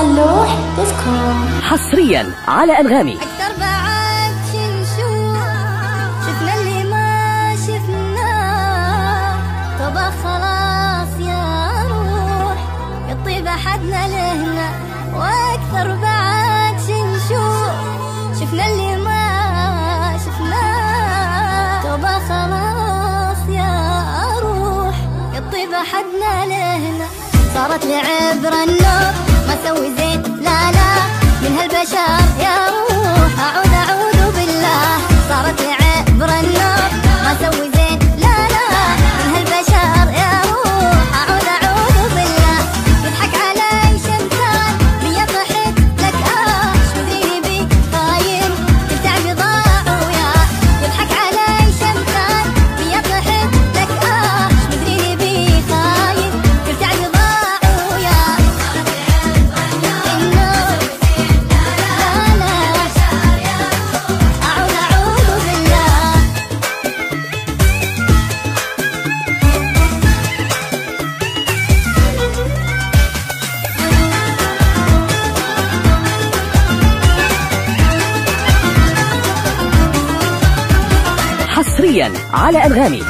صلوح دوت.كوم حصريا على أنغامي. أكثر بعد شنشوف شفنا اللي ما شفناه، طبع خلاص يا روح يطيب أحدنا لهنا. وأكثر بعد شنشوف شفنا اللي ما شفناه، طبع خلاص يا روح يطيب أحدنا لهنا. صارت لي عبرة النور ما سوي زين لا لا من هالبشر يا روح أعوذ بالله. صارت لي عبرة النور ما سوي زين لا لا من هالبشر يا روح أعوذ بالله. يضحك علي شمسان بيا ضحك لك مدري بي خاين كل تعبي ضاع وياه. يضحك علي شمسان بيا ضحك لك مدري بي خاين كل تعبي ضاع وياه. حصريا على أنغامي.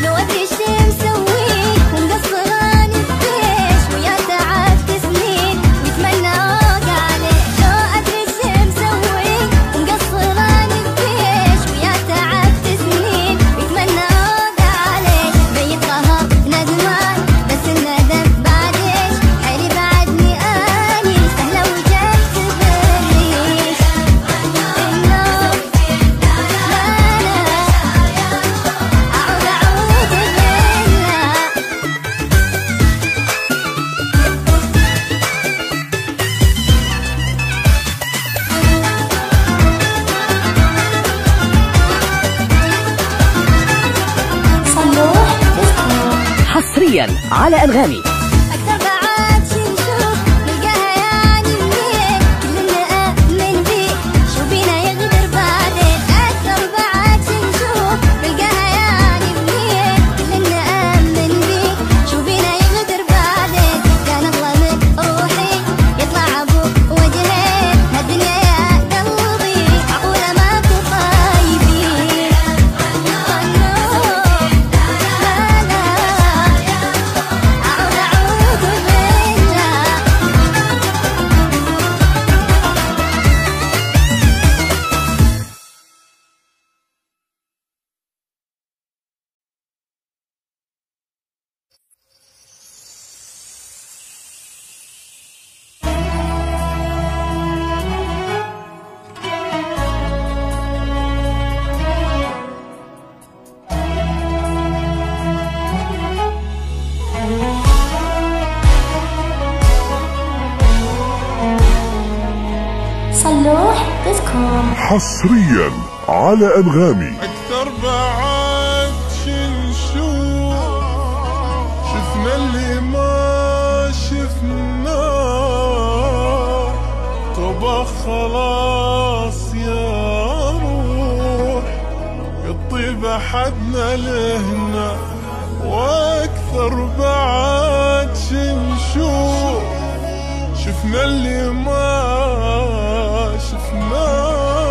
لو أدري إيش مسويه ومقصراني بإيش ويا تعبت سنين ويتمنى أوقع عليه. لو أدري إيش مسويه ومقصراني بإيش ويا تعبت سنين ويتمنى أوقع عليه. بين قهر ندمان بس الندم بعد إيش حالي بعدني أني سهلة وجت بالريش. صلوح دوت.كوم حصريا على أنغامي. أكثر بعد شنشوف نلقاها يعني منين كل نآمن بيه شو بينا يغدر بعدين. أكثر بعد شنشوف نلقاها يعني منين كل نآمن بيه شو بينا يغدر بعدين. كان الله من روحي يطلع أبو وجهين هالدنيا يا قلبي معقولة ماكو طيبين. صلوح دوت.كوم حصريا على أنغامي. أكثر بعد شنشوف شفنا اللي ما شفناه، طبخ خلاص يا روح يطيب أحدنا لهنا. وأكثر بعد شنشوف شفنا اللي ما شفناه،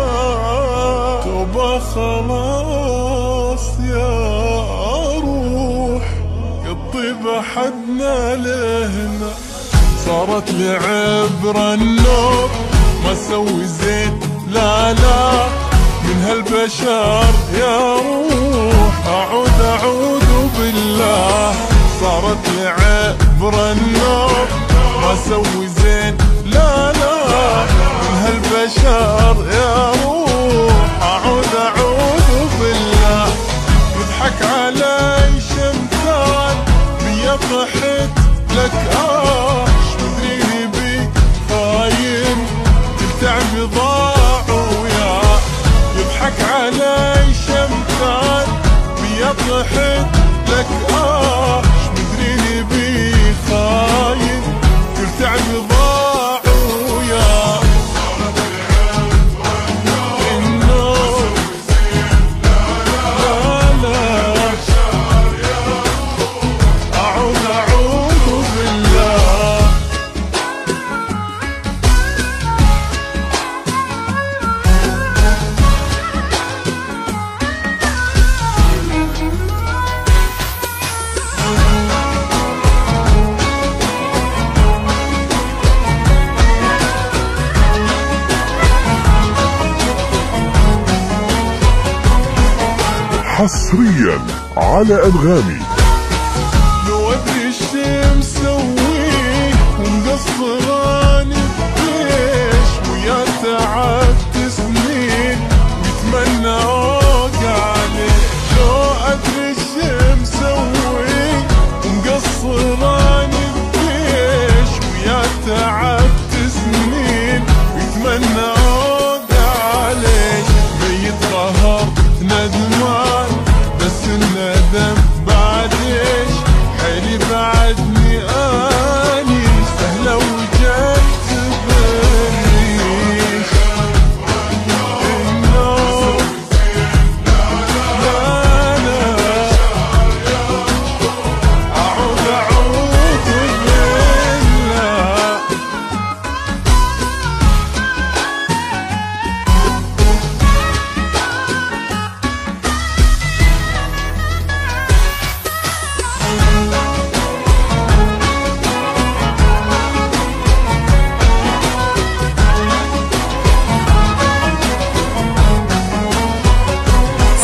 توبة خلاص يا روح يطيب أحدنا لهنا. صارت لي عبرة النور ما سوي زين لا لا من هالبشر يا روح أعوذ بالله. صارت لي عبرة النور ما سوي زين لا لا من هالبشر يا روح أعوذ بالله. يضحك علي شمسان بيا ضحك لك مدري بي خاين كل تعبي ضاع وياه. يضحك علي شمسان بيا ضحك لك مدري بي خاين كل تعبي ضاع حصريا على أنغامي. لو ادري الشي مسويه ومقصراني بليش ويا تعبت سنين ويتمنى اوقع عليه. لو ادري الشي مسويه ومقصراني بليش ويا تعبت سنين ويتمنى اوقع عليه. ميت قهر ندمان بس الندم بعد ايش حيلي بعدني اني سهله وجت بالريش. النوم لا اعود بالله.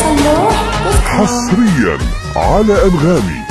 صلوح دوت كوم. حصريا على أنغامي.